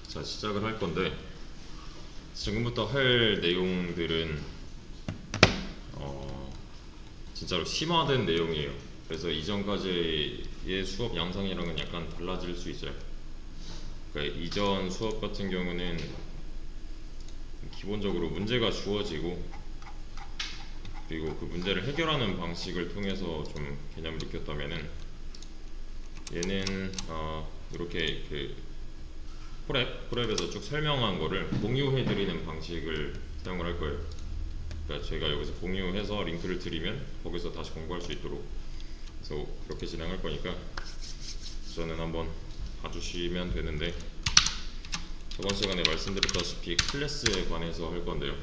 자, 시작을 할 건데 지금부터 할 내용들은 진짜로 심화된 내용이에요. 그래서 이전까지의 수업 양상이랑은 약간 달라질 수 있어요. 그러니까 이전 수업 같은 경우는 기본적으로 문제가 주어지고 그리고 그 문제를 해결하는 방식을 통해서 좀 개념을 익혔다면은 얘는 이렇게 그 프랩에서 쭉 설명한 거를 공유해드리는 방식을 사용을 할 거예요. 그러니까 제가 여기서 공유해서 링크를 드리면 거기서 다시 공부할 수 있도록 그래서 그렇게 진행할 거니까 저는 한번 봐주시면 되는데, 저번 시간에 말씀드렸다시피 클래스에 관해서 할 건데요.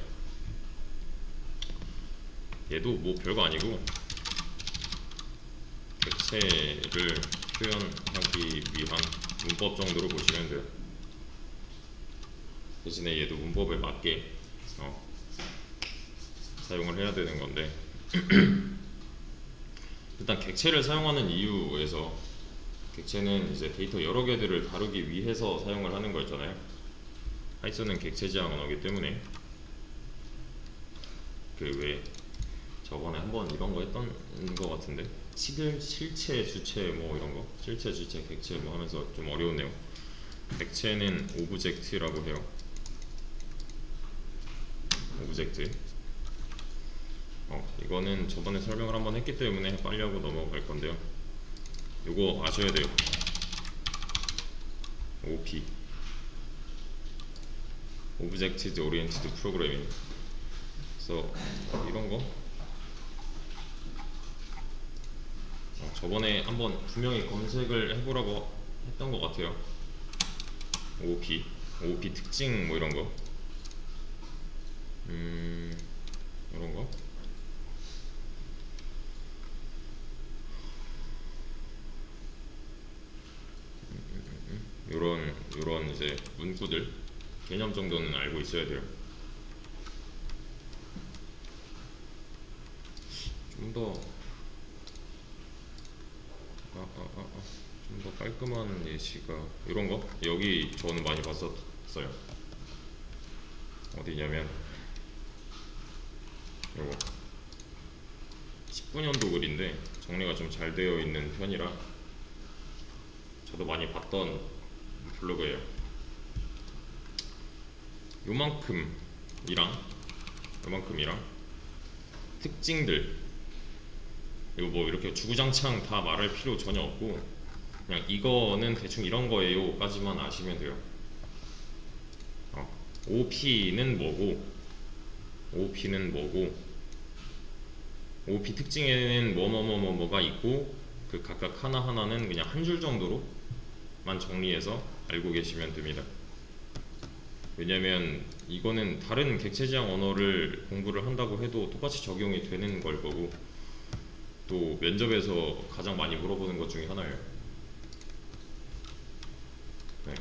얘도 뭐 별거 아니고 객체를 표현하기 위한 문법 정도로 보시면 돼요. 대신에 얘도 문법에 맞게 사용을 해야 되는 건데 일단 객체를 사용하는 이유에서 객체는 이제 데이터 여러 개들을 다루기 위해서 사용을 하는 거였잖아요. 파이썬은 객체 지향 언어이기 때문에 그 왜 저번에 한번 이런 거 했던 거 같은데 실체, 주체 뭐 이런 거 실체, 주체, 객체 뭐 하면서 좀 어려운 내용. 객체는 오브젝트라고 해요. 오브젝트. 이거는 저번에 설명을 한번 했기 때문에 빨리 하고 넘어갈 건데요. 요거 아셔야 돼요. OP Object Oriented Programming. 그래서 이런 거 저번에 한번 분명히 검색을 해보라고 했던 것 같아요. OP 특징 뭐 이런 거 이런 거 요런 이제 문구들 개념 정도는 알고 있어야 돼요. 좀 더 깔끔한 예시가 이런 거 여기 저는 많이 봤었어요. 어디냐면 요거 19년도 글인데 정리가 좀 잘 되어 있는 편이라 저도 많이 봤던 블로그예요. 요만큼이랑 특징들, 이거 뭐 이렇게 주구장창 다 말할 필요 전혀 없고 그냥 이거는 대충 이런 거예요 까지만 아시면 돼요. OP는 뭐고 OP 특징에는 뭐가 있고 그 각각 하나하나는 그냥 한 줄 정도로만 정리해서 알고 계시면 됩니다. 왜냐면 이거는 다른 객체 지향 언어를 공부를 한다고 해도 똑같이 적용이 되는 걸 거고 또 면접에서 가장 많이 물어보는 것 중에 하나예요. 네.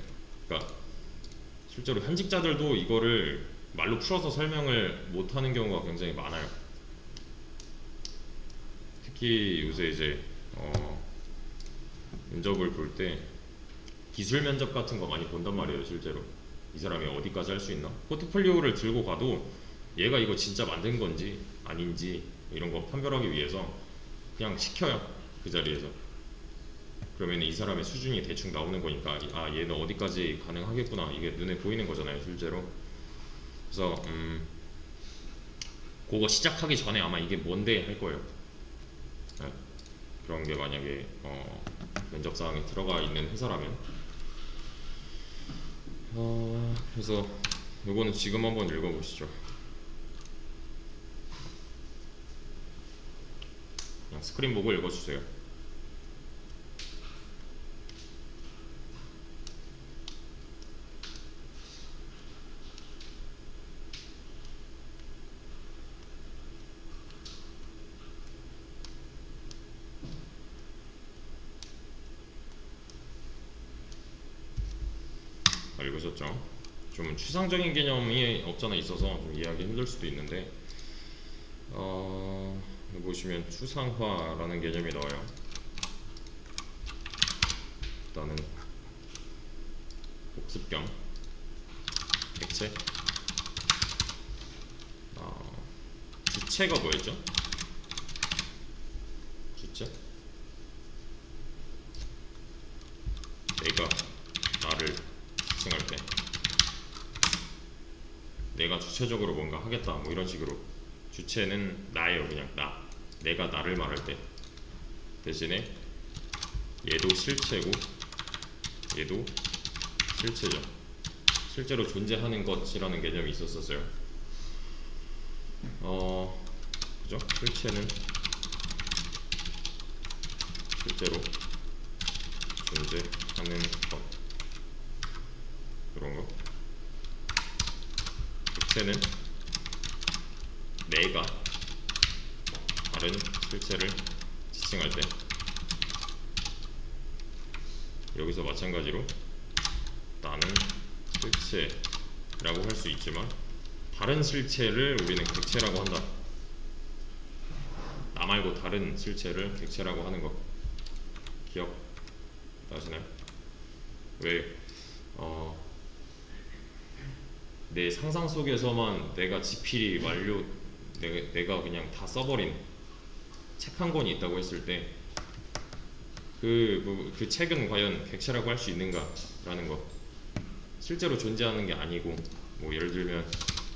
그러니까 실제로 현직자들도 이거를 말로 풀어서 설명을 못하는 경우가 굉장히 많아요. 특히 요새 이제 면접을 볼 때 기술 면접 같은 거 많이 본단 말이에요. 실제로 이 사람이 어디까지 할 수 있나, 포트폴리오를 들고 가도 얘가 이거 진짜 만든 건지 아닌지 이런 거 판별하기 위해서 그냥 시켜요. 그 자리에서. 그러면 이 사람의 수준이 대충 나오는 거니까 얘는 어디까지 가능하겠구나 이게 눈에 보이는 거잖아요. 실제로. 그래서 그거 시작하기 전에 아마 이게 뭔데 할 거예요. 네. 그런 게 만약에 면접 사항에 들어가 있는 회사라면 그래서 요거는 지금 한번 읽어보시죠. 그냥 스크린 보고 읽어주세요. 읽으셨죠? 좀 추상적인 개념이 없잖아 있어서 좀 이해하기 힘들 수도 있는데 보시면 추상화라는 개념이 나와요. 일단은 복습경 객체. 주체가 뭐였죠? 주체? 내가 나를 지칭할 때 내가 주체적으로 뭔가 하겠다 뭐 이런 식으로. 주체는 나예요. 그냥 나. 내가 나를 말할 때. 대신에 얘도 실체고 얘도 실체죠. 실제로 존재하는 것이라는 개념이 있었어요. 그죠? 실체는 실제로 존재하는 것, 그런 거. 객체는 내가 다른 실체를 지칭할 때. 여기서 마찬가지로 나는 실체라고 할 수 있지만 다른 실체를 우리는 객체라고 한다. 나 말고 다른 실체를 객체라고 하는 거 기억나시나요? 왜 내 상상 속에서만 내가 지필이 완료, 내가 그냥 다 써버린 책 한 권이 있다고 했을 때 그 책은 과연 객체라고 할 수 있는가 라는 거. 실제로 존재하는 게 아니고, 뭐 예를 들면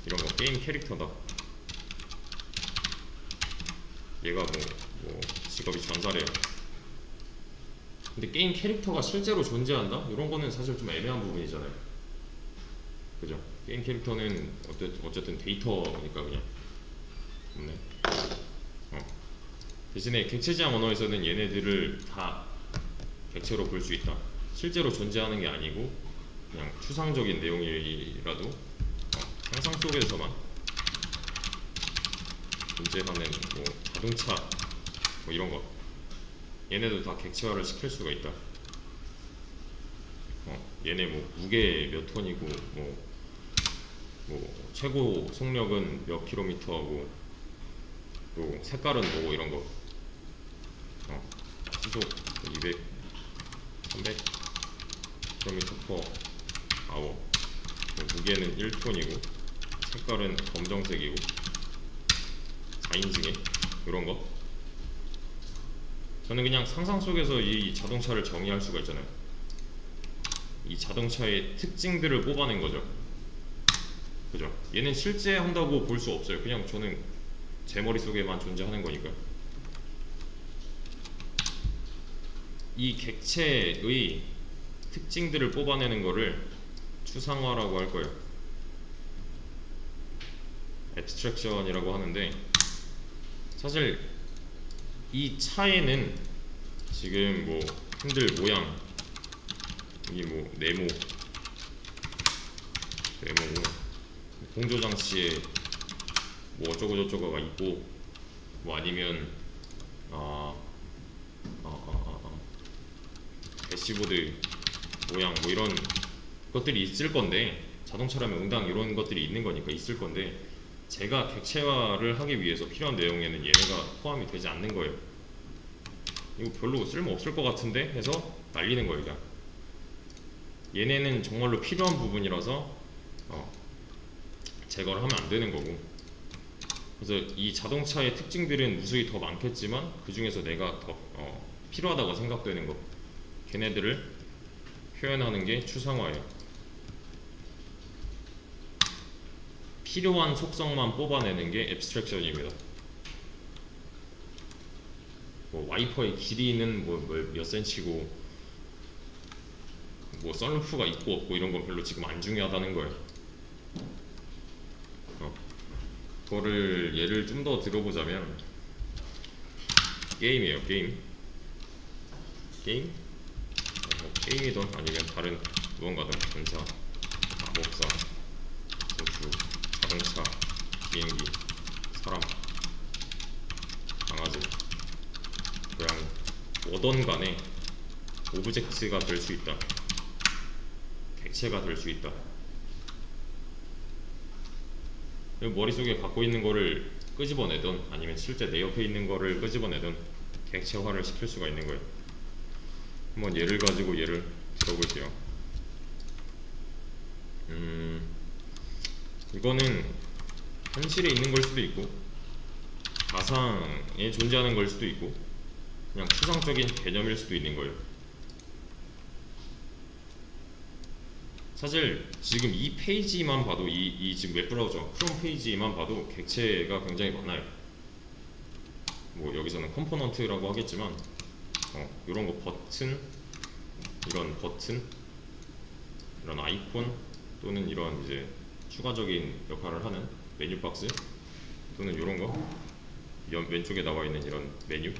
이런 거, 게임 캐릭터다. 얘가 뭐 직업이 전사래요. 근데 게임 캐릭터가 실제로 존재한다? 이런 거는 사실 좀 애매한 부분이잖아요. 그죠? 게임 캐릭터는 어쨌든 데이터니까 그냥 없네. 대신에 객체지향 언어에서는 얘네들을 다 객체로 볼 수 있다. 실제로 존재하는 게 아니고 그냥 추상적인 내용이라도 상상 속에서만 존재하는 뭐 자동차 뭐 이런 거, 얘네도 다 객체화를 시킬 수가 있다. 얘네 뭐 무게 몇 톤이고 뭐 최고 속력은 몇 킬로미터하고 또 색깔은 뭐고 이런 거. 시속 200, 300 킬로미터 퍼 아워. 무게는 1톤이고 색깔은 검정색이고 4인승에 이런 거. 저는 그냥 상상 속에서 이 자동차를 정의할 수가 있잖아요. 이 자동차의 특징들을 뽑아낸 거죠. 그죠? 얘는 실제 한다고 볼 수 없어요. 그냥 저는 제 머릿속에만 존재하는 거니까. 이 객체의 특징들을 뽑아내는 거를 추상화라고 할 거예요. 애브스트랙션이라고 하는데, 사실 이 차에는 지금 뭐 핸들 모양, 이 뭐 네모, 공조장치에 뭐 어쩌고저쩌고가 있고, 뭐 아니면 대시보드 모양 뭐 이런 것들이 있을 건데, 자동차라면 응당 이런 것들이 있는 거니까 있을 건데, 제가 객체화를 하기 위해서 필요한 내용에는 얘네가 포함이 되지 않는 거예요. 이거 별로 쓸모 없을 것 같은데 해서 날리는 거예요. 그냥 얘네는 정말로 필요한 부분이라서 제거를 하면 안 되는 거고. 그래서 이 자동차의 특징들은 무수히 더 많겠지만 그 중에서 내가 더 필요하다고 생각되는 거, 걔네들을 표현하는 게 추상화예요. 필요한 속성만 뽑아내는 게 앱스트랙션입니다. 뭐 와이퍼의 길이는 뭐 몇 센치고, 뭐 썬루프가 있고 없고 이런 건 별로 지금 안 중요하다는 거예요. 그거를 예를 좀 더 들어보자면 게임이에요. 게임? 게임이든 아니면 다른 무언가든, 전차, 마법사, 건축, 자동차, 비행기, 사람, 강아지, 고양이, 뭐든 간에 오브젝트가 될 수 있다. 객체가 될 수 있다. 머릿속에 갖고 있는 거를 끄집어내든 아니면 실제 내 옆에 있는 거를 끄집어내든 객체화를 시킬 수가 있는 거예요. 한번 예를 가지고 예를 들어볼게요. 이거는 현실에 있는 걸 수도 있고 가상에 존재하는 걸 수도 있고 그냥 추상적인 개념일 수도 있는 거예요. 사실 지금 이 페이지만 봐도 이 지금 웹브라우저 크롬 페이지만 봐도 객체가 굉장히 많아요. 뭐 여기서는 컴포넌트라고 하겠지만 이런 거 버튼, 이런 버튼, 이런 아이콘 또는 이런 이제 추가적인 역할을 하는 메뉴 박스 또는 이런 거 왼쪽에 나와 있는 이런 메뉴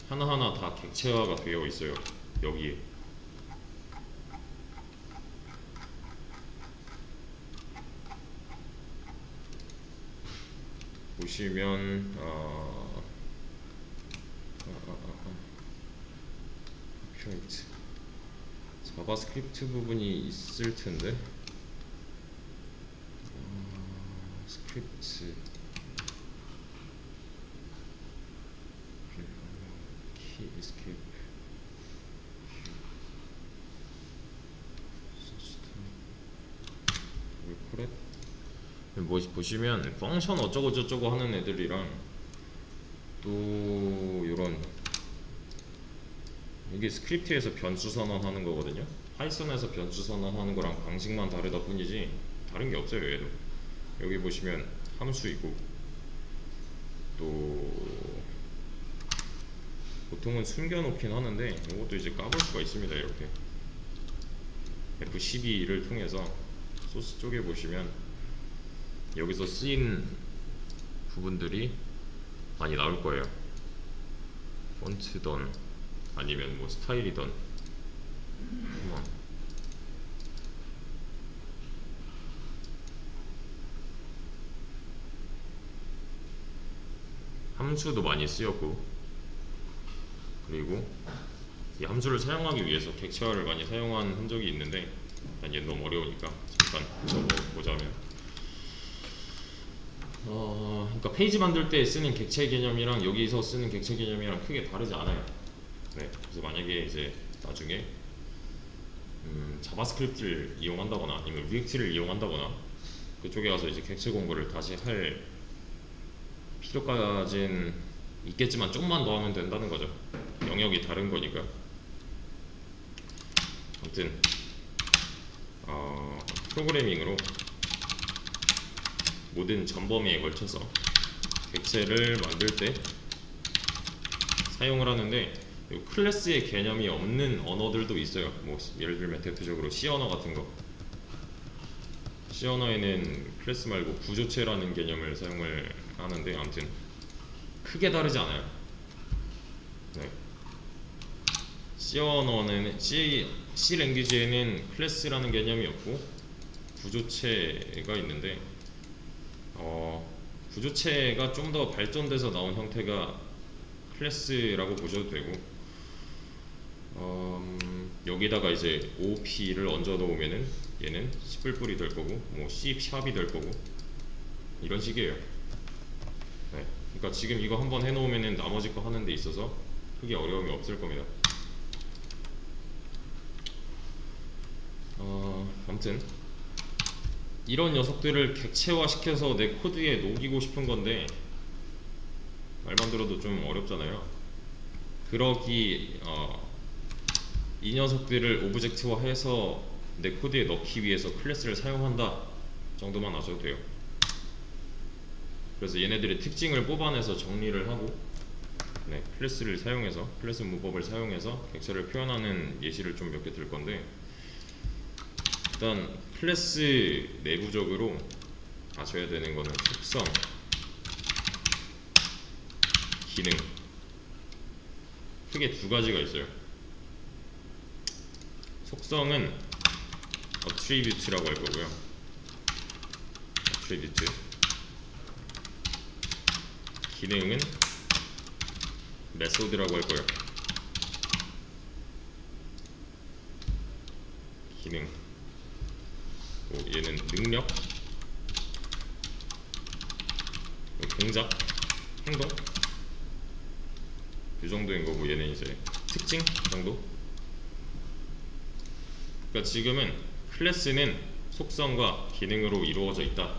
하나하나 다 객체화가 되어 있어요. 여기에 보시면 copyright 자바스크립트 부분이 있을 텐데 스크립트 key escape 뭐 보시면 펑션 어쩌고 저쩌고 하는 애들이랑 또 요런 이게 스크립트에서 변수 선언하는 거거든요. 파이썬에서 변수 선언하는 거랑 방식만 다르다 뿐이지 다른 게 없어요. 얘도 여기 보시면 함수 있고 또 보통은 숨겨놓긴 하는데 이것도 이제 까볼 수가 있습니다. 이렇게 F12를 통해서 소스 쪽에 보시면 여기서 쓰인 부분들이 많이 나올 거예요. 폰트던 아니면 뭐 스타일이던 함수도 많이 쓰였고 그리고 이 함수를 사용하기 위해서 객체화를 많이 사용한 흔적이 있는데 일단 얘는 너무 어려우니까 잠깐 적어보자면 그러니까 페이지 만들 때 쓰는 객체 개념이랑 여기서 쓰는 객체 개념이랑 크게 다르지 않아요. 네, 그래서 만약에 이제 나중에 자바스크립트를 이용한다거나 아니면 리액트를 이용한다거나 그쪽에 가서 이제 객체 공부를 다시 할 필요까지는 있겠지만 좀만 더 하면 된다는 거죠. 영역이 다른 거니까. 아무튼 프로그래밍으로 모든 전범위에 걸쳐서 객체를 만들 때 사용을 하는데 클래스의 개념이 없는 언어들도 있어요. 뭐 예를 들면 대표적으로 C 언어 같은 거. C 언어에는 클래스 말고 구조체라는 개념을 사용을 하는데 아무튼 크게 다르지 않아요. 네. C 언어는 C 랭귀지에는 클래스라는 개념이 없고 구조체가 있는데 구조체가 좀 더 발전돼서 나온 형태가 클래스라고 보셔도 되고 여기다가 이제 OOP를 얹어 놓으면은 얘는 C++이 될 거고 뭐 C#이 될 거고 이런 식이에요. 네. 그러니까 지금 이거 한번 해놓으면은 나머지 거 하는 데 있어서 크게 어려움이 없을 겁니다. 아무튼 이런 녀석들을 객체화 시켜서 내 코드에 녹이고 싶은 건데 말만 들어도 좀 어렵잖아요. 그러기 이 녀석들을 오브젝트화해서 내 코드에 넣기 위해서 클래스를 사용한다 정도만 아셔도 돼요. 그래서 얘네들의 특징을 뽑아내서 정리를 하고 클래스를 사용해서 클래스 문법을 사용해서 객체를 표현하는 예시를 좀 몇 개 들 건데 일단 클래스 내부적으로 아셔야 되는 거는 속성, 기능 크게 두 가지가 있어요. 속성은 attribute라고 할 거고요. attribute. 기능은 method라고 할 거예요. 기능. 얘는 능력, 동작, 행동 이 정도인 거고 얘는 이제 특징 정도. 그러니까 지금은 클래스는 속성과 기능으로 이루어져 있다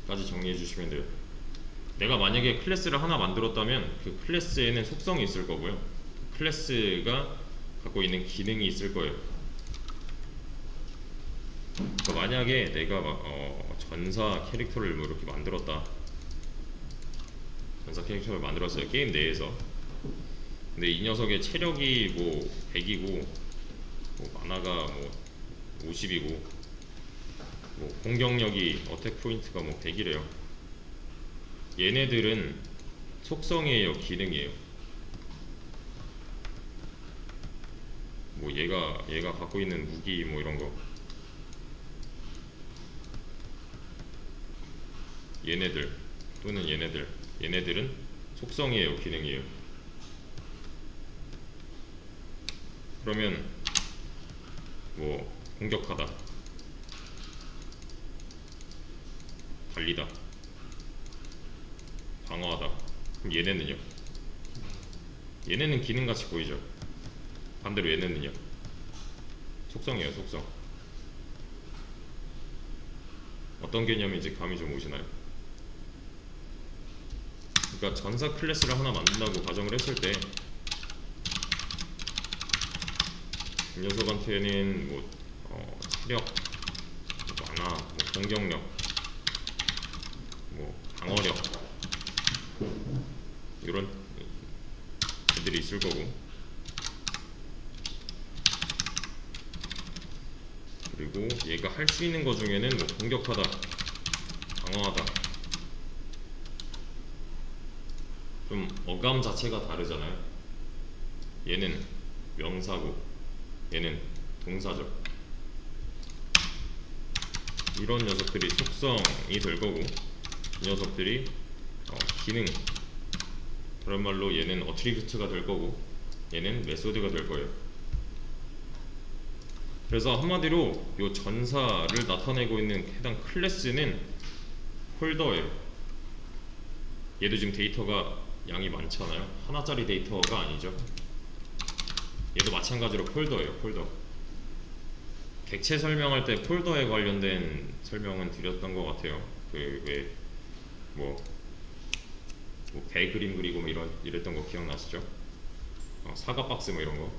까지 정리해 주시면 돼요. 내가 만약에 클래스를 하나 만들었다면 그 클래스에는 속성이 있을 거고요, 클래스가 갖고 있는 기능이 있을 거예요. 그러니까 만약에 내가 전사 캐릭터를 뭐 이렇게 만들었다, 전사 캐릭터를 만들었어요, 게임 내에서. 근데 이 녀석의 체력이 뭐 100이고 뭐 만화가 뭐 50이고 뭐 공격력이 어택 포인트가 뭐 100이래요. 얘네들은 속성이에요, 기능이에요? 뭐 얘가 갖고 있는 무기 뭐 이런 거, 얘네들 또는 얘네들은 속성이에요, 기능이에요? 그러면 뭐 공격하다, 달리다, 방어하다. 그럼 얘네는요? 얘네는 기능같이 보이죠? 반대로 얘네는요? 속성이에요, 속성. 어떤 개념인지 감이 좀 오시나요? 그러니까 전사 클래스를 하나 만든다고 가정을 했을 때 이 녀석한테는 뭐 체력, 만화, 뭐 공격력, 뭐 방어력 이런 애들이 있을 거고, 그리고 얘가 할 수 있는 것 중에는 뭐 공격하다, 방어하다, 좀 어감 자체가 다르잖아요. 얘는 명사고 얘는 동사죠. 이런 녀석들이 속성이 될 거고, 이 녀석들이 기능, 그런 말로 얘는 어트리뷰트가 될 거고 얘는 메소드가 될 거예요. 그래서 한마디로 이 전사를 나타내고 있는 해당 클래스는 폴더예요. 얘도 지금 데이터가 양이 많잖아요. 하나짜리 데이터가 아니죠. 얘도 마찬가지로 폴더예요, 폴더. 객체 설명할 때 폴더에 관련된 설명은 드렸던 것 같아요. 그 왜 뭐 배 그림 그리고 뭐 이랬던 거 기억나시죠? 사과 박스 뭐 이런 거.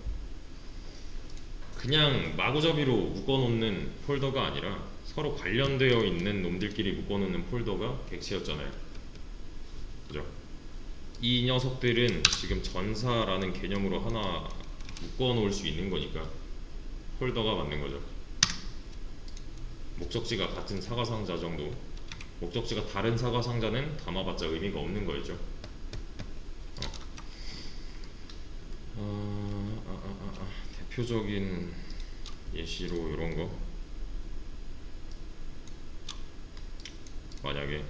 그냥 마구잡이로 묶어놓는 폴더가 아니라 서로 관련되어 있는 놈들끼리 묶어놓는 폴더가 객체였잖아요. 그죠? 이 녀석들은 지금 전사라는 개념으로 하나 묶어놓을 수 있는 거니까 폴더가 맞는 거죠. 목적지가 같은 사과 상자 정도, 목적지가 다른 사과 상자는 담아봤자 의미가 없는 거였죠. 대표적인 예시로 이런 거, 만약에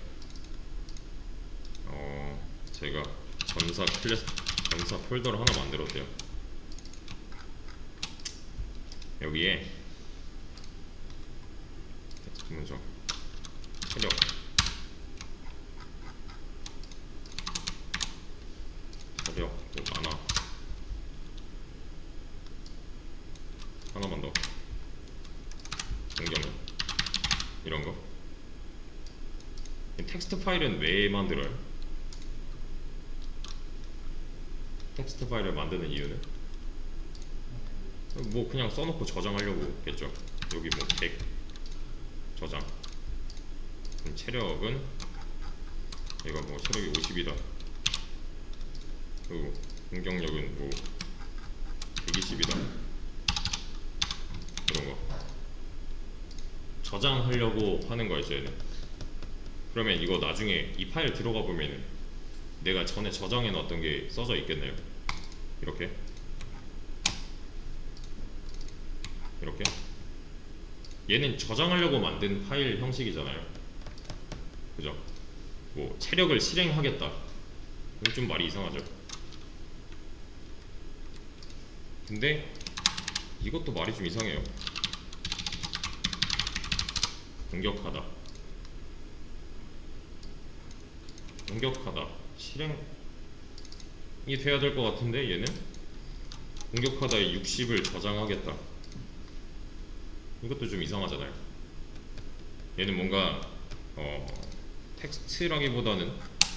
제가 전사 폴더를 하나 만들었대요. 여기에 텍스트 문서, 체력, 또 만화, 하나만 더, 공격력, 이런 거. 텍스트 파일은 왜 만들어요? 텍스트 파일을 만드는 이유는 뭐 그냥 써놓고 저장하려고겠죠. 여기 뭐 100 저장. 그럼 체력은 얘가 뭐 체력이 50이다. 그리고 공격력은 뭐 120이다. 그런 거 저장하려고 하는 거였죠, 얘는. 그러면 이거 나중에 이 파일 들어가 보면은 내가 전에 저장해 놨던 게 써져 있겠네요. 이렇게 얘는 저장하려고 만든 파일 형식이잖아요. 그죠? 뭐 체력을 실행하겠다, 이건 좀 말이 이상하죠. 근데 이것도 말이 좀 이상해요. 공격하다 실행이 돼야 될 것 같은데 얘는 공격하다에 60을 저장하겠다, 이것도 좀 이상하잖아요. 얘는 뭔가 텍스트라기보다는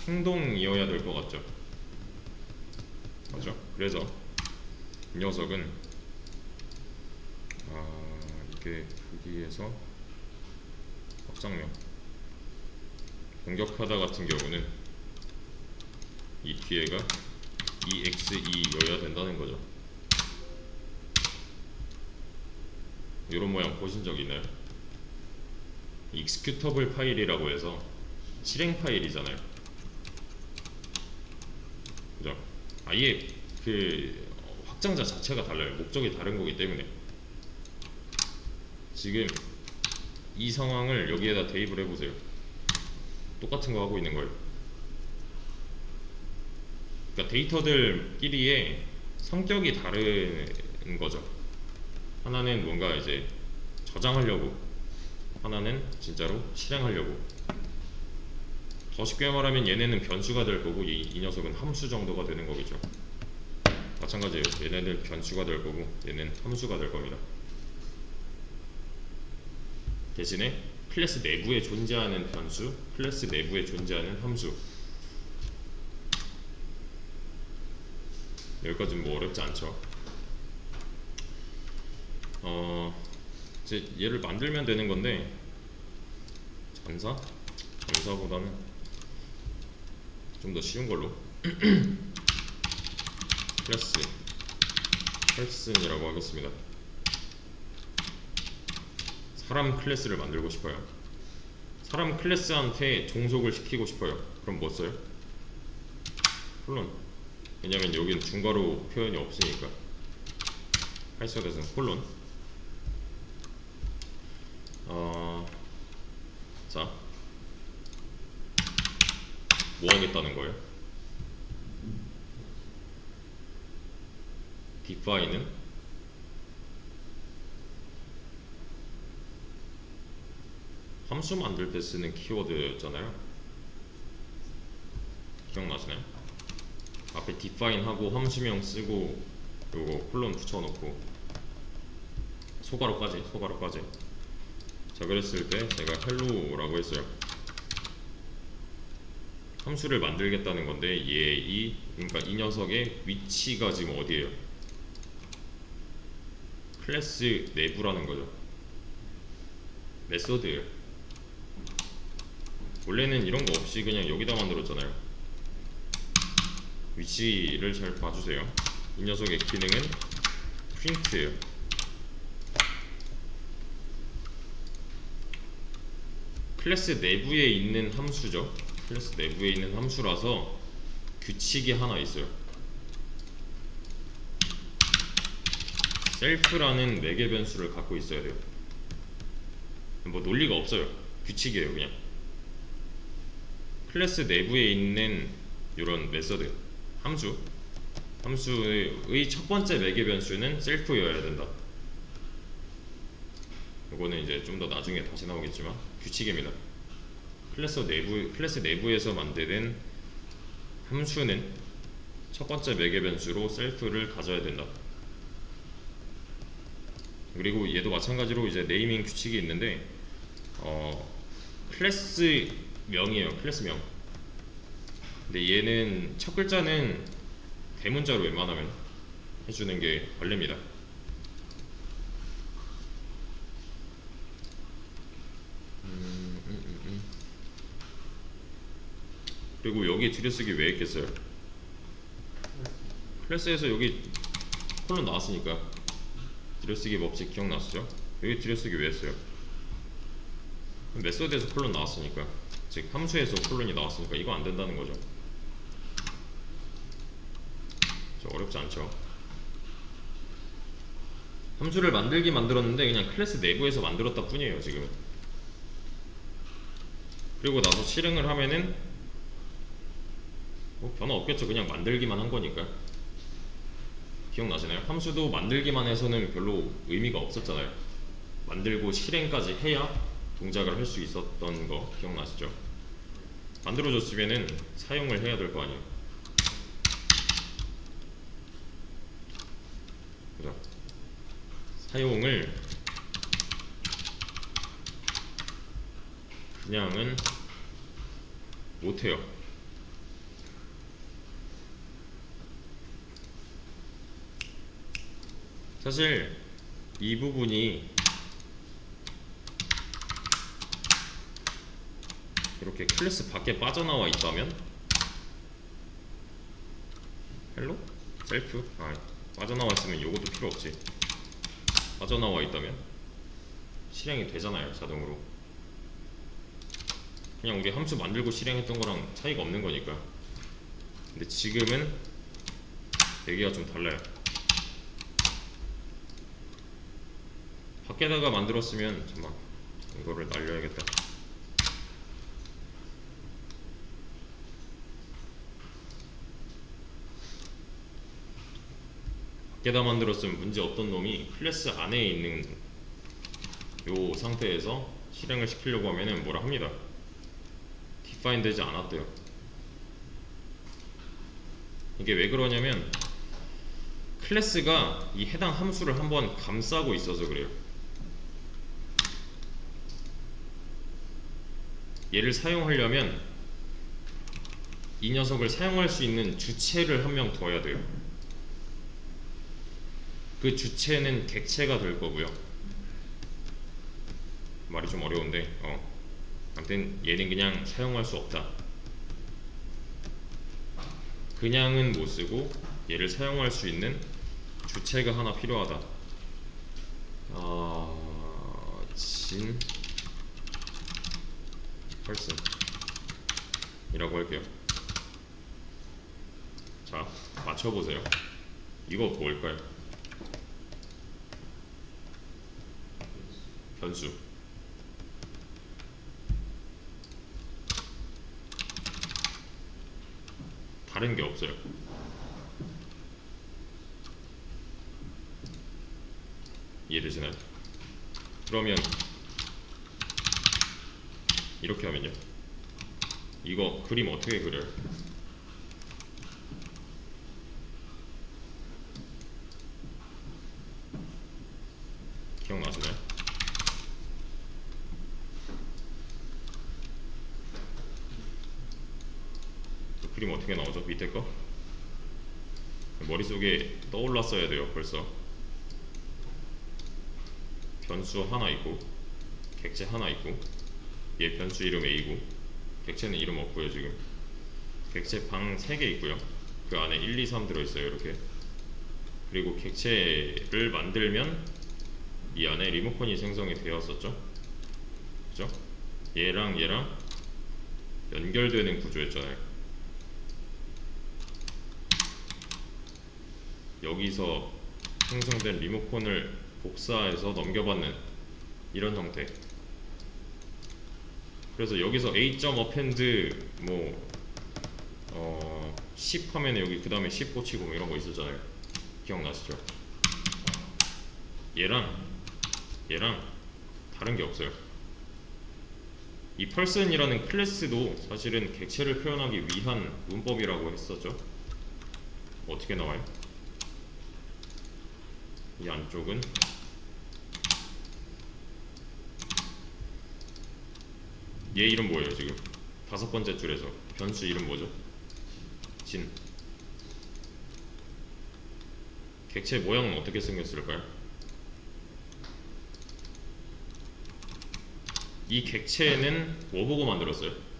행동이어야 될 것 같죠. 맞죠? 그래서 이 녀석은 이게 부기에서 확장명 공격하다 같은 경우는 이 뒤에가 EXE여야 된다는 거죠. 이런 모양 보신 적 있나요? 익스큐터블 파일이라고 해서 실행 파일이잖아요. 그죠? 아예 그 확장자 자체가 달라요. 목적이 다른 거기 때문에. 지금 이 상황을 여기에다 대입을 해보세요. 똑같은 거 하고 있는 거예요. 그러니까 데이터들끼리의 성격이 다른 거죠. 하나는 뭔가 이제 저장하려고, 하나는 진짜로 실행하려고. 더 쉽게 말하면 얘네는 변수가 될 거고 이 녀석은 함수 정도가 되는 거겠죠. 마찬가지예요. 얘네들 변수가 될 거고 얘는 함수가 될 겁니다. 대신에 클래스 내부에 존재하는 변수, 클래스 내부에 존재하는 함수. 여기까지는 뭐 어렵지 않죠. 이제 얘를 만들면 되는 건데 전사보다는 좀 더 쉬운 걸로 클래스 person이라고 하겠습니다. 사람 클래스를 만들고 싶어요. 사람 클래스한테 종속을 시키고 싶어요. 그럼 뭐 써요? 콜론. 왜냐면 여긴 중괄호 표현이 없으니까. 파이썬에서는 콜론. 자, 뭐 하겠다는 거예요? define은 함수 만들 때 쓰는 키워드였잖아요. 기억나시나요? 앞에 define 하고 함수명 쓰고 요거 콜론 붙여놓고 소괄호까지. 자, 그랬을 때 제가 hello라고 했어요. 함수를 만들겠다는 건데 그러니까 이 녀석의 위치가 지금 어디에요? 클래스 내부라는 거죠. 메소드예요. 원래는 이런 거 없이 그냥 여기다 만들었잖아요. 위치를 잘 봐주세요. 이 녀석의 기능은 print예요. 클래스 내부에 있는 함수죠. 클래스 내부에 있는 함수라서 규칙이 하나 있어요. 셀프라는 매개 변수를 갖고 있어야 돼요. 뭐 논리가 없어요. 규칙이에요. 그냥 클래스 내부에 있는 이런 메서드 함수의 첫 번째 매개 변수는 셀프여야 된다. 이거는 이제 좀 더 나중에 다시 나오겠지만 규칙입니다. 클래스 내부에서 만드는 함수는 첫 번째 매개 변수로 셀프를 가져야 된다. 그리고 얘도 마찬가지로 이제 네이밍 규칙이 있는데 클래스명이에요. 클래스명. 근데 얘는 첫 글자는 대문자로 웬만하면 해주는 게 원래입니다. 그리고 여기 들여쓰기 왜 했겠어요? 클래스에서 여기 콜론 나왔으니까 들여쓰기 법칙 기억나시죠? 여기 들여쓰기 왜 했어요? 메소드에서 콜론 나왔으니까, 즉 함수에서 콜론이 나왔으니까 이거 안 된다는 거죠. 어렵지 않죠? 함수를 만들었는데 그냥 클래스 내부에서 만들었다 뿐이에요 지금. 그리고 나서 실행을 하면은 뭐 변화 없겠죠. 그냥 만들기만 한 거니까. 기억나시나요? 함수도 만들기만 해서는 별로 의미가 없었잖아요. 만들고 실행까지 해야 동작을 할 수 있었던 거 기억나시죠? 만들어줬으면은 사용을 해야 될 거 아니에요. 그죠? 사용을 그냥은 못해요. 사실 이 부분이 이렇게 클래스 밖에 빠져나와 있다면, 헬로? 셀프? 빠져나와 있으면 이것도 필요 없지. 빠져나와 있다면 실행이 되잖아요, 자동으로. 그냥 우리 함수 만들고 실행했던 거랑 차이가 없는 거니까. 근데 지금은 얘기가 좀 달라요. 밖에다가 만들었으면, 잠깐만, 이거를 날려야겠다. 밖에다 만들었으면 문제 없던 놈이 클래스 안에 있는 요 상태에서 실행을 시키려고 하면은 뭐라 합니다. define 되지 않았대요. 이게 왜 그러냐면 클래스가 이 해당 함수를 한번 감싸고 있어서 그래요. 얘를 사용하려면 이 녀석을 사용할 수 있는 주체를 한 명 둬야 돼요. 그 주체는 객체가 될 거고요. 말이 좀 어려운데 아무튼 얘는 그냥 사용할 수 없다. 그냥은 못 쓰고 얘를 사용할 수 있는 주체가 하나 필요하다. 진 person 이라고 할게요. 자, 맞춰보세요. 이거 뭘까요? 변수. 다른 게 없어요. 이해되시나요? 그러면 이렇게 하면요, 이거 그림 어떻게 그려요? 기억나시나요? 그림 어떻게 나오죠? 밑에 거? 머릿속에 떠올랐어야 돼요. 벌써 변수 하나 있고 객체 하나 있고, 얘 변수 이름 A고 객체는 이름 없고요. 지금 객체 방 3개 있고요. 그 안에 1, 2, 3 들어있어요. 이렇게. 그리고 객체를 만들면 이 안에 리모컨이 생성이 되었었죠. 그죠? 얘랑 얘랑 연결되는 구조였잖아요. 여기서 생성된 리모컨을 복사해서 넘겨받는 이런 형태. 그래서 여기서 a.append 10 하면 여기 그 다음에 10 꽂히고 뭐 이런 거 있었잖아요. 기억나시죠? 얘랑 다른 게 없어요. 이 person이라는 클래스도 사실은 객체를 표현하기 위한 문법이라고 했었죠. 어떻게 나와요? 이 안쪽은 얘 이름 뭐예요? 지금 5번째 줄에서 변수 이름 뭐죠? 진. 객체 모양은 어떻게 생겼을까요? 이 객체는 뭐 보고 만들었어요?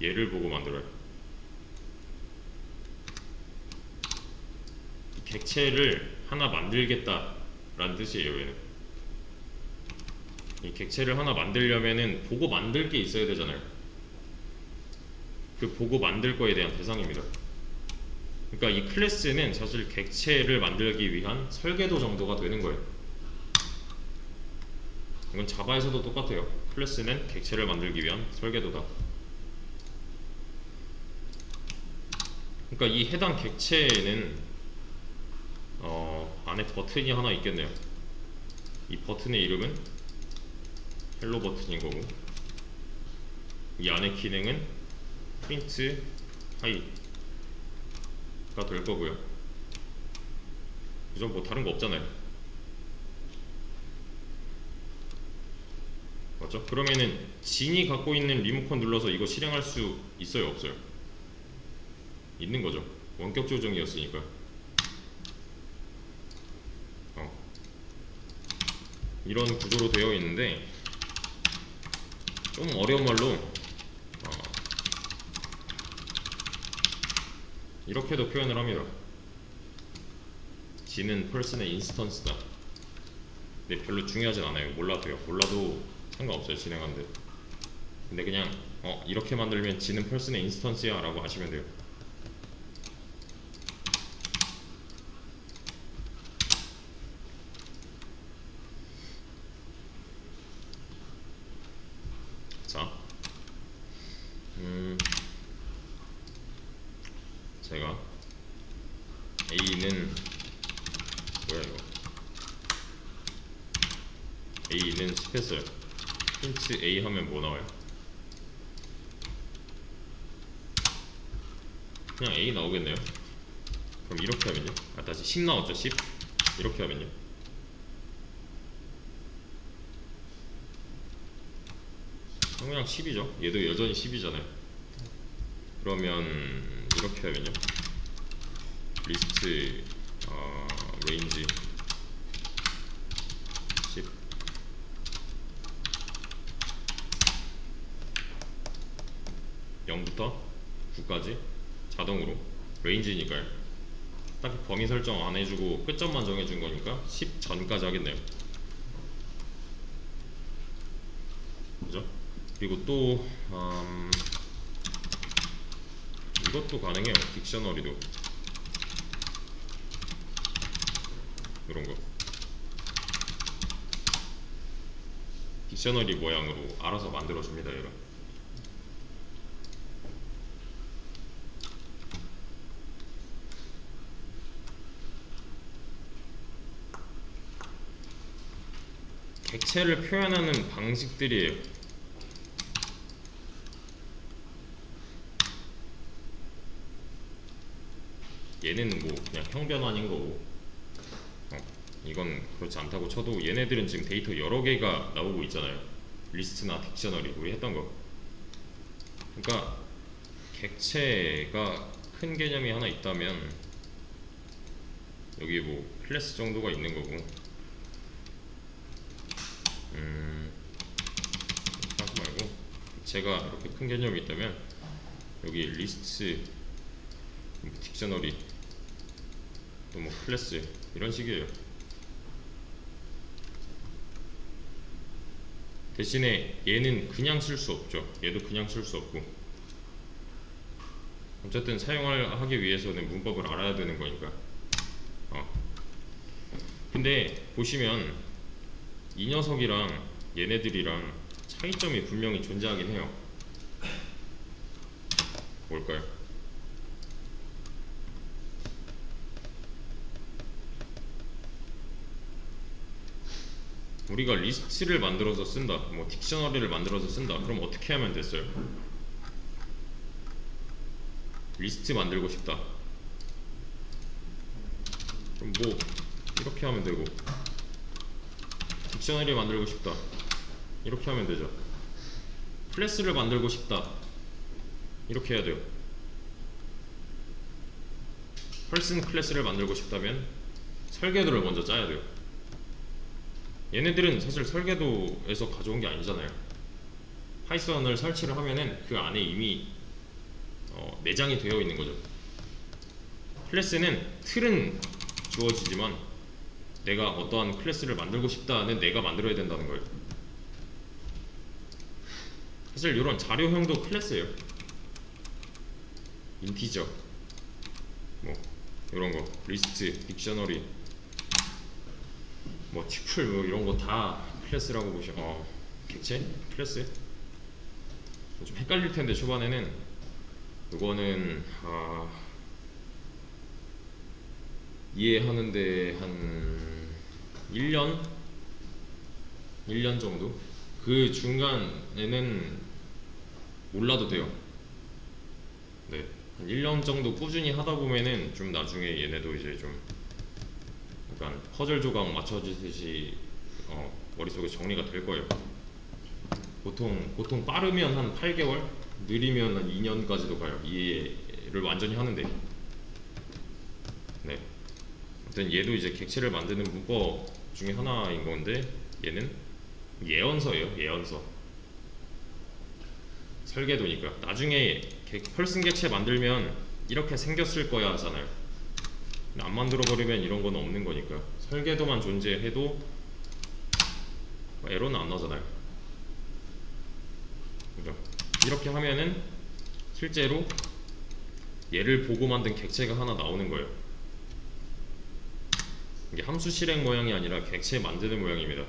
얘를 보고 만들어요. 이 객체를 하나 만들겠다 라는 뜻이에요. 얘는 이 객체를 하나 만들려면은 보고 만들 게 있어야 되잖아요. 그 보고 만들 거에 대한 대상입니다. 그러니까 이 클래스는 사실 객체를 만들기 위한 설계도 정도가 되는 거예요. 이건 자바에서도 똑같아요. 클래스는 객체를 만들기 위한 설계도다. 그러니까 이 해당 객체에는 안에 버튼이 하나 있겠네요. 이 버튼의 이름은 헬로 버튼인 거고, 이 안의 기능은 프린트 하이가 될 거고요. 그죠? 뭐 다른 거 없잖아요. 맞죠? 그러면은 진이 갖고 있는 리모컨 눌러서 이거 실행할 수 있어요, 없어요? 있는 거죠. 원격 조정이었으니까. 이런 구조로 되어 있는데 좀 어려운 말로 이렇게도 표현을 합니다. 진은 펄슨의 인스턴스다. 근데 별로 중요하진 않아요. 몰라도요. 몰라도 상관없어요, 진행하는데. 근데 그냥 이렇게 만들면 진은 펄슨의 인스턴스야 라고 하시면 돼요. 자, 제가 A는 뭐야 이거? A는 습했어요. 힌트 A 하면 뭐 나와요? 그냥 A 나오겠네요. 그럼 이렇게 하면요? 다시 10 나왔죠? 10? 이렇게 하면요? 그냥 10이죠. 얘도 여전히 10이잖아요. 그러면 이렇게 하면요? 리스트 레인지 10 0부터 9까지 자동으로 레인지니까요. 딱히 범위 설정 안 해주고 끝점만 정해준 거니까 10 전까지 하겠네요. 그죠? 그리고 또 이것도 가능해요. 딕셔너리도 이런거 딕셔너리 모양으로 알아서 만들어줍니다. 얘가 객체를 표현하는 방식들이에요. 얘는 뭐 그냥 형변환인 거고 이건 그렇지 않다고 쳐도 얘네들은 지금 데이터 여러 개가 나오고 있잖아요. 리스트나 딕셔너리 우리 했던 거. 그러니까 객체가 큰 개념이 하나 있다면 여기 뭐 클래스 정도가 있는 거고 하지 말고 객체가 이렇게 큰 개념이 있다면 여기 리스트, 딕셔너리 또 뭐 클래스 이런 식이에요. 대신에 얘는 그냥 쓸 수 없죠. 얘도 그냥 쓸 수 없고 어쨌든 사용하기 위해서는 문법을 알아야 되는 거니까. 근데 보시면 이 녀석이랑 얘네들이랑 차이점이 분명히 존재하긴 해요. 뭘까요? 우리가 리스트를 만들어서 쓴다, 뭐 딕셔너리를 만들어서 쓴다. 그럼 어떻게 하면 됐어요? 리스트 만들고 싶다. 그럼 뭐 이렇게 하면 되고, 딕셔너리 만들고 싶다. 이렇게 하면 되죠. 클래스를 만들고 싶다. 이렇게 해야 돼요. 펄슨 클래스를 만들고 싶다면 설계도를 먼저 짜야 돼요. 얘네들은 사실 설계도에서 가져온 게 아니잖아요. 파이썬을 설치를 하면은 그 안에 이미 내장이 되어 있는 거죠. 클래스는 틀은 주어지지만 내가 어떠한 클래스를 만들고 싶다는 내가 만들어야 된다는 거예요. 사실 이런 자료형도 클래스예요. 인티저, 뭐 이런 거, 리스트, 딕셔너리, 뭐 튜플, 뭐 이런 거 다 클래스라고 보시면 객체? 클래스? 좀 헷갈릴 텐데 초반에는 이거는 이해하는데 한 1년 정도? 그 중간에는 몰라도 돼요. 네, 한 1년 정도 꾸준히 하다 보면은 좀 나중에 얘네도 이제 좀 약간 퍼즐 조각 맞춰지듯이 머릿속에 정리가 될 거예요. 보통 빠르면 한 8개월, 느리면 한 2년까지도 가요. 이해를 완전히 하는데. 네. 아무튼 얘도 이제 객체를 만드는 문법 중에 하나인 건데, 얘는 예언서예요. 예언서. 설계도니까. 나중에 펄슨 객체 만들면 이렇게 생겼을 거야 하잖아요. 안 만들어 버리면 이런 건 없는 거니까. 설계도만 존재해도 에러는 안 나잖아요. 그죠? 이렇게 하면은 실제로 얘를 보고 만든 객체가 하나 나오는 거예요. 이게 함수 실행 모양이 아니라 객체 만드는 모양입니다.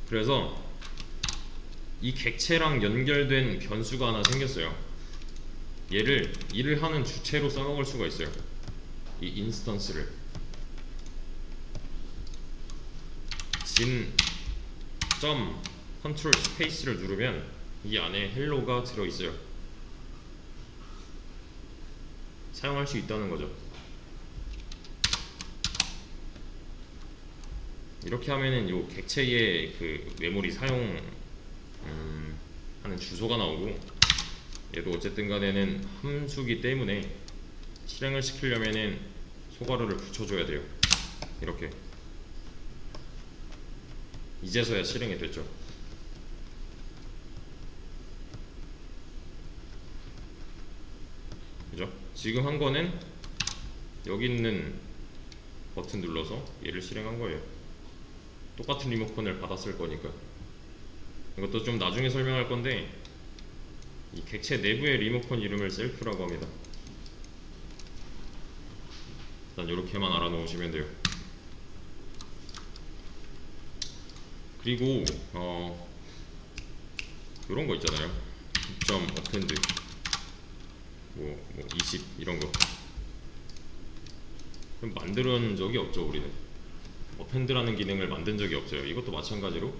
그래서 이 객체랑 연결된 변수가 하나 생겼어요. 얘를 일을 하는 주체로 써먹을 수가 있어요. 이 인스턴스를 진 점 컨트롤 스페이스를 누르면 이 안에 헬로가 들어있어요. 사용할 수 있다는 거죠. 이렇게 하면은 요 객체의 그 메모리 사용 하는 주소가 나오고, 얘도 어쨌든 간에는 함수기 때문에 실행을 시키려면은 소괄호를 붙여줘야 돼요. 이렇게. 이제서야 실행이 됐죠. 그죠? 지금 한 거는 여기 있는 버튼 눌러서 얘를 실행한 거예요. 똑같은 리모컨을 받았을 거니까. 이것도 좀 나중에 설명할 건데, 이 객체 내부의 리모컨 이름을 셀프라고 합니다. 일단 이렇게만 알아놓으시면 돼요. 그리고 이런 거 있잖아요. 점 어펜드 뭐 20 이런 거 만든 적이 없죠. 우리는 어펜드라는 기능을 만든 적이 없어요. 이것도 마찬가지로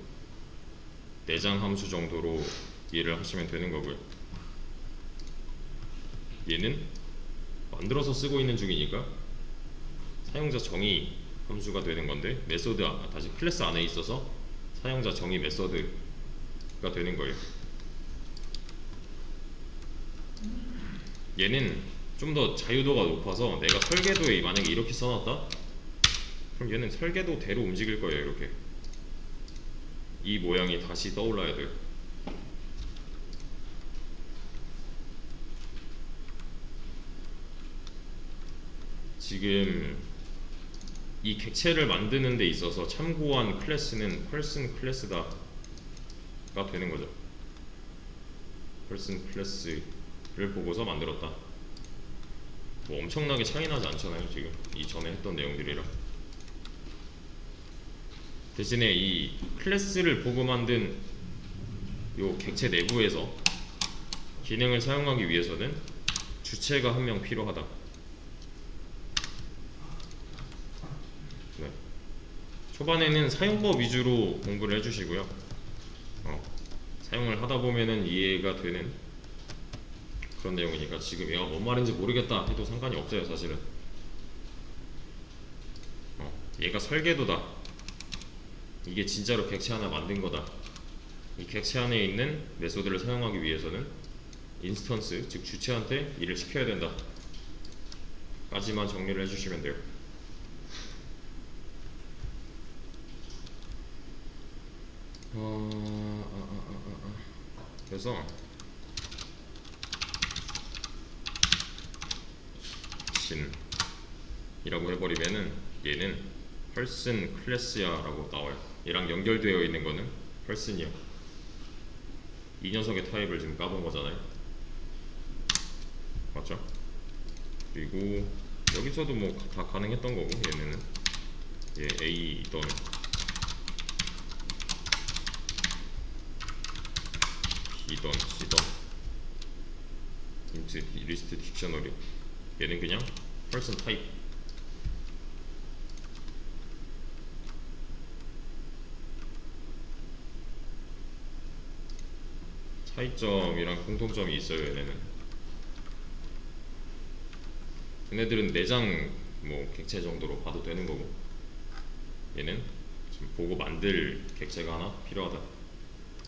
내장 함수 정도로 이해를 하시면 되는 거고요. 얘는 만들어서 쓰고 있는 중이니까 사용자 정의 함수가 되는 건데, 메소드 다시 클래스 안에 있어서 사용자 정의 메소드가 되는 거예요. 얘는 좀 더 자유도가 높아서 내가 설계도에 만약에 이렇게 써놨다? 그럼 얘는 설계도대로 움직일 거예요. 이렇게 이 모양이 다시 떠올라야 돼요. 지금 이 객체를 만드는 데 있어서 참고한 클래스는 펄슨 클래스다가 되는 거죠. 펄슨 클래스를 보고서 만들었다. 뭐 엄청나게 차이 나지 않잖아요. 지금 이전에 했던 내용들이랑. 대신에 이 클래스를 보고 만든 요 객체 내부에서 기능을 사용하기 위해서는 주체가 한 명 필요하다. 네. 초반에는 사용법 위주로 공부를 해주시고요. 사용을 하다 보면은 이해가 되는 그런 내용이니까 지금 얘가 뭔 말인지 모르겠다 해도 상관이 없어요. 사실은 얘가 설계도다, 이게 진짜로 객체 하나 만든 거다, 이 객체 안에 있는 메소드를 사용하기 위해서는 인스턴스, 즉 주체한테 일을 시켜야 된다 까지만 정리를 해주시면 돼요. 그래서 이라고 해버리면은 얘는 펄슨 클래스야 라고 나와요. 얘랑 연결되어 있는 거는 펄슨이야. 이 녀석의 타입을 지금 까본 거잖아요. 맞죠? 그리고 여기서도 뭐 다 가능했던 거고, 얘네는 얘 A던 B던 C던 인트 리스트 딕셔너리, 얘는 그냥 펄슨 타입. 차이점이랑 공통점이 있어요. 얘네들은 내장 뭐 객체 정도로 봐도 되는 거고, 얘는 지금 보고 만들 객체가 하나 필요하다,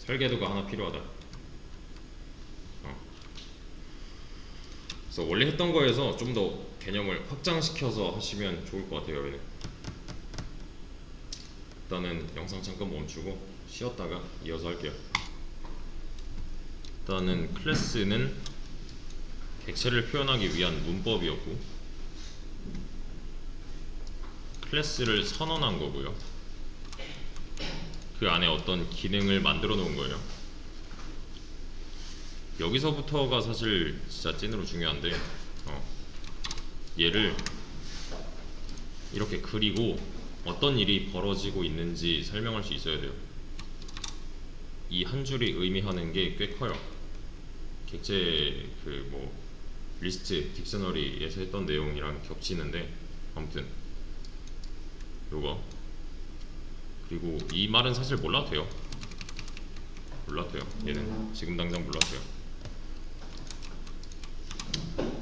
설계도가 하나 필요하다. 그래서 원래 했던 거에서 좀 더 개념을 확장시켜서 하시면 좋을 것 같아요. 얘는 일단은 영상 잠깐 멈추고 쉬었다가 이어서 할게요. 일단은 클래스는 객체를 표현하기 위한 문법이었고, 클래스를 선언한 거고요. 그 안에 어떤 기능을 만들어 놓은 거예요. 여기서부터가 사실 진짜 찐으로 중요한데, 얘를 이렇게 그리고 어떤 일이 벌어지고 있는지 설명할 수 있어야 돼요. 이 한 줄이 의미하는 게 꽤 커요. 객체 그 뭐 리스트 딕셔너리에서 했던 내용이랑 겹치는데, 아무튼 요거, 그리고 이 말은 사실 몰라도 돼요. 몰라도 돼요. 얘는 지금 당장 몰라도 돼요.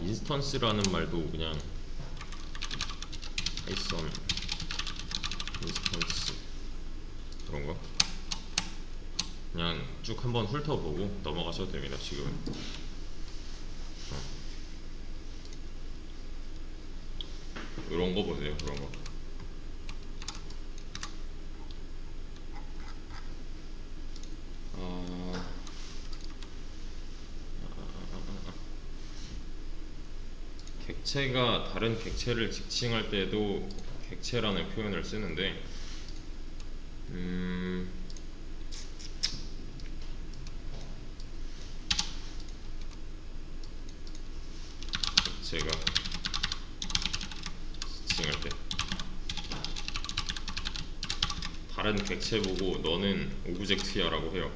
인스턴스라는 말도 그냥 파이썬 인스턴스 그런 거 그냥 쭉 한번 훑어보고 넘어가셔도 됩니다. 지금은 이런 거 보세요. 그런 거. 객체가 다른 객체를 지칭할 때도 객체라는 표현을 쓰는데, 객체가 지칭할 때 다른 객체 보고 너는 오브젝트야 라고 해요.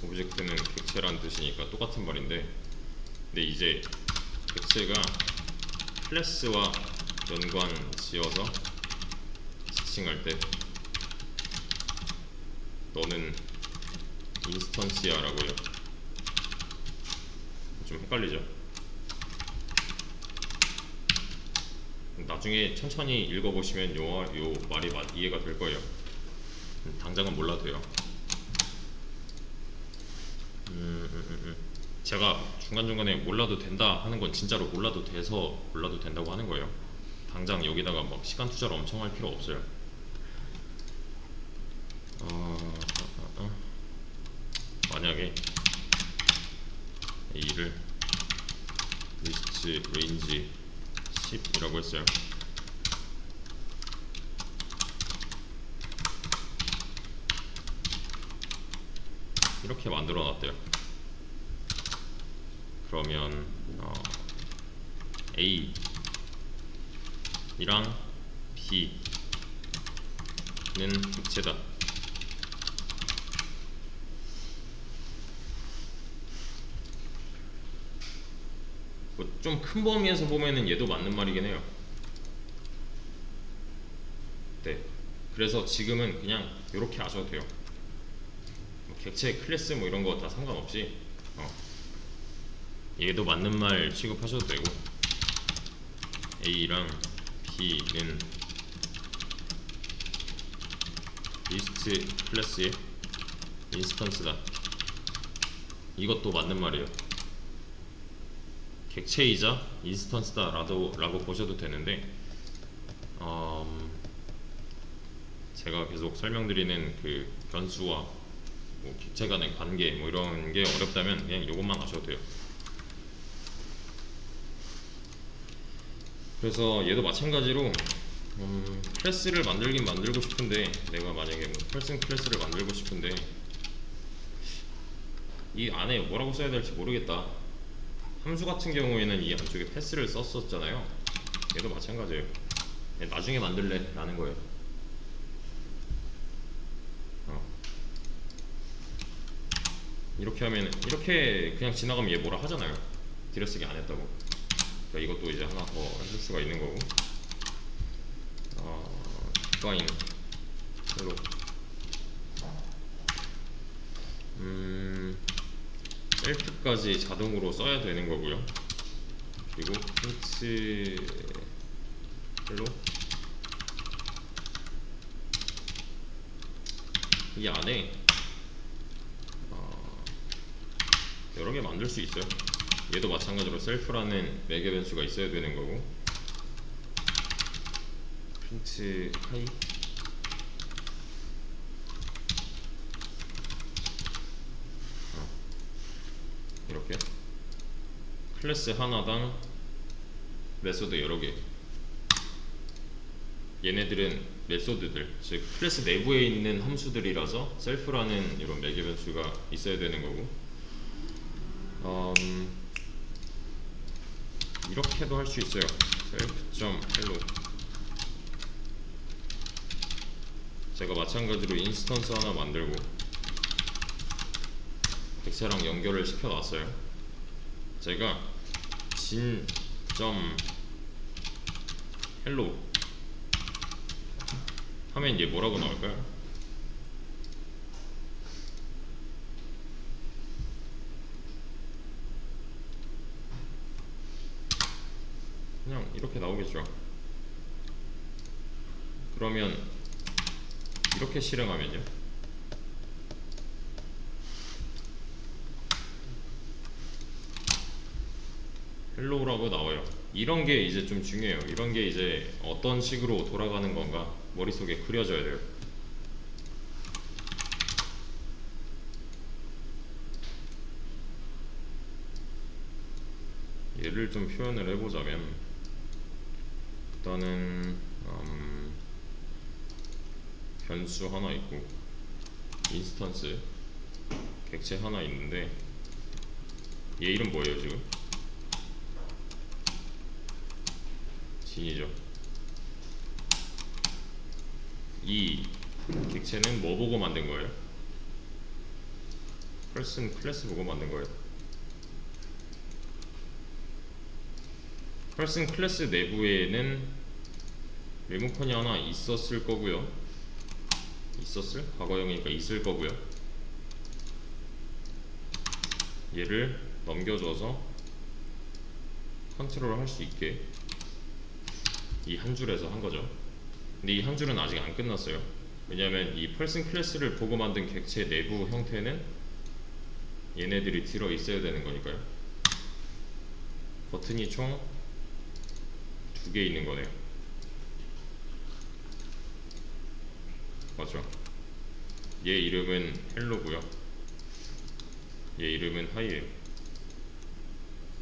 오브젝트는 객체란 뜻이니까 똑같은 말인데, 근데 이제 객체가 클래스와 연관 지어서 지칭할 때 너는 인스턴스야 라고 해요. 좀 헷갈리죠? 나중에 천천히 읽어보시면 요 말이 이해가 될 거예요. 당장은 몰라도 돼요. 제가 중간중간에 몰라도 된다 하는 건 진짜로 몰라도 돼서 몰라도 된다고 하는 거예요. 당장 여기다가 막 시간 투자를 엄청 할 필요 없어요. 만약에 A를 리스트 레인지 10이라고 했어요. 이렇게 만들어 놨대요. 그러면 A이랑 B는 객체다. 뭐 좀 큰 범위에서 보면은 얘도 맞는 말이긴 해요. 네. 그래서 지금은 그냥 이렇게 하셔도 돼요. 뭐 객체, 클래스 뭐 이런 거 다 상관없이 얘도 맞는 말 취급하셔도 되고, A랑 B는 리스트 클래스의 인스턴스다. 이것도 맞는 말이에요. 객체이자 인스턴스다 라고 보셔도 되는데, 제가 계속 설명드리는 그 변수와 뭐 객체 간의 관계 뭐 이런 게 어렵다면 그냥 이것만 하셔도 돼요. 그래서 얘도 마찬가지로 클래스를 만들긴 만들고 싶은데, 내가 만약에 뭐 펄슨 클래스를 만들고 싶은데 이 안에 뭐라고 써야 될지 모르겠다. 함수 같은 경우에는 이 안쪽에 패스를 썼었잖아요. 얘도 마찬가지예요. 나중에 만들래 라는 거예요. 이렇게 하면, 이렇게 그냥 지나가면 얘 뭐라 하잖아요. 딜러쓰기 안 했다고. 그러니까 이것도 이제 하나 더 해줄 수가 있는 거고, 디파인 로 셀프까지 자동으로 써야 되는 거고요. 그리고 힌트 헬로. 이 안에 여러 개 만들 수 있어요. 얘도 마찬가지로 셀프라는 매개 변수가 있어야 되는 거고, 프린트 하이 이렇게 클래스 하나당 메소드 여러 개. 얘네들은 메소드들, 즉 클래스 내부에 있는 함수들이라서 셀프라는 이런 매개 변수가 있어야 되는 거고, 이렇게도 할 수 있어요. self.hello. 제가 마찬가지로 인스턴스 하나 만들고 객체랑 연결을 시켜 놨어요. 제가 진.hello 하면 얘 뭐라고 나올까요? 그냥 이렇게 나오겠죠. 그러면 이렇게 실행하면요, 헬로우라고 나와요. 이런 게 이제 좀 중요해요. 이런 게 이제 어떤 식으로 돌아가는 건가 머릿속에 그려져야 돼요. 얘를 좀 표현을 해보자면, 일단은 변수 하나 있고 인스턴스 객체 하나 있는데, 얘 이름 뭐예요 지금? 진이죠. 이 객체는 뭐 보고 만든 거예요? person 클래스 보고 만든 거예요. person 클래스 내부에는 리모컨이 하나 있었을 거고요. 있었을? 과거형이니까 있을 거고요. 얘를 넘겨줘서 컨트롤 할 수 있게 이 한 줄에서 한 거죠. 근데 이 한 줄은 아직 안 끝났어요. 왜냐하면 이 person 클래스를 보고 만든 객체 내부 형태는 얘네들이 들어 있어야 되는 거니까요. 버튼이 총 2개 있는 거네요. 맞죠? 얘 이름은 헬로고요. 얘 이름은 하이에요.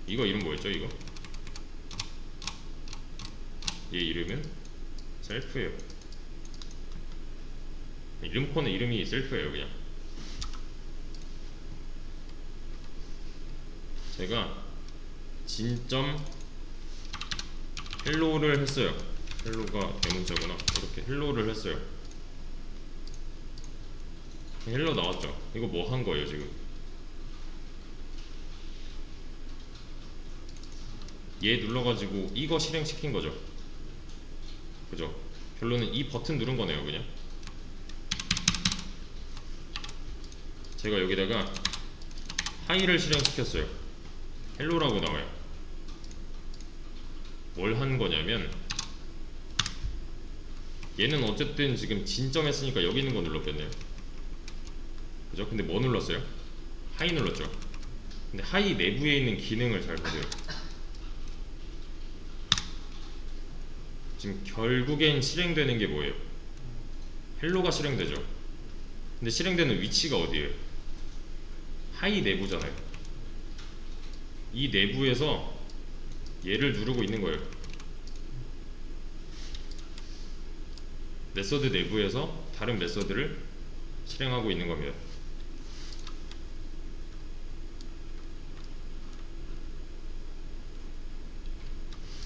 이거 이름 뭐였죠? 이거? 얘 이름은 셀프예요. 리모컨의 이름이 셀프예요. 그냥 제가 진점 헬로를 했어요. 헬로가 대문자구나. 이렇게 헬로를 했어요. 헬로 나왔죠? 이거 뭐 한 거예요 지금? 얘 눌러가지고 이거 실행시킨 거죠. 그죠? 결론은 이 버튼 누른 거네요. 그냥 제가 여기다가 하이를 실행시켰어요. 헬로라고 나와요. 뭘 한 거냐면, 얘는 어쨌든 지금 진점 했으니까 여기 있는 거 눌렀겠네요. 그죠? 근데 뭐 눌렀어요? 하이 눌렀죠. 근데 하이 내부에 있는 기능을 잘 보세요. 지금 결국엔 실행되는 게 뭐예요? 헬로가 실행되죠. 근데 실행되는 위치가 어디예요? 하이 내부잖아요. 이 내부에서 얘를 누르고 있는 거예요. 메소드 내부에서 다른 메소드를 실행하고 있는 겁니다.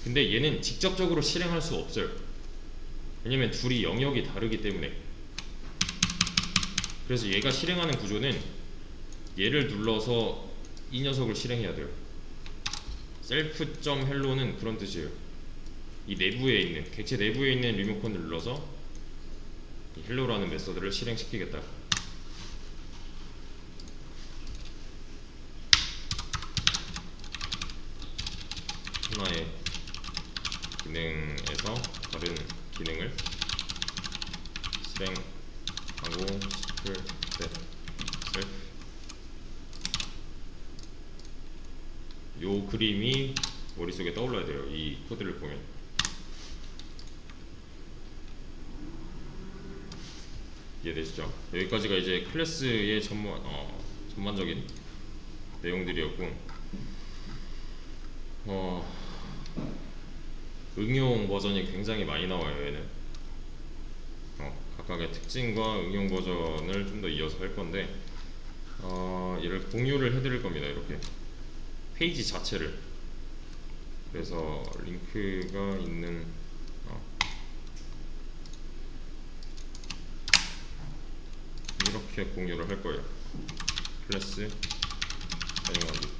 근데 얘는 직접적으로 실행할 수 없어요. 왜냐면 둘이 영역이 다르기 때문에. 그래서 얘가 실행하는 구조는 얘를 눌러서 이 녀석을 실행해야 돼요. self.hello는 그런 뜻이에요. 이 내부에 있는, 객체 내부에 있는 리모컨을 눌러서 이 hello라는 메소드를 실행시키겠다. 하나의 기능에서 다른 다른 기능을 실행하고 싶을 때 셀프. 요 그림이 머릿속에 떠올라야 돼요. 이 코드를 보면. 이해되시죠? 여기까지가 이제 클래스의 전반적인 내용들이었고, 응용 버전이 굉장히 많이 나와요. 얘는 각각의 특징과 응용 버전을 좀 더 이어서 할 건데, 얘를 공유를 해드릴 겁니다. 이렇게 페이지 자체를. 그래서 링크가 있는 이렇게 공유를 할 거예요. 클래스 사용하기.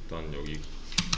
일단 여기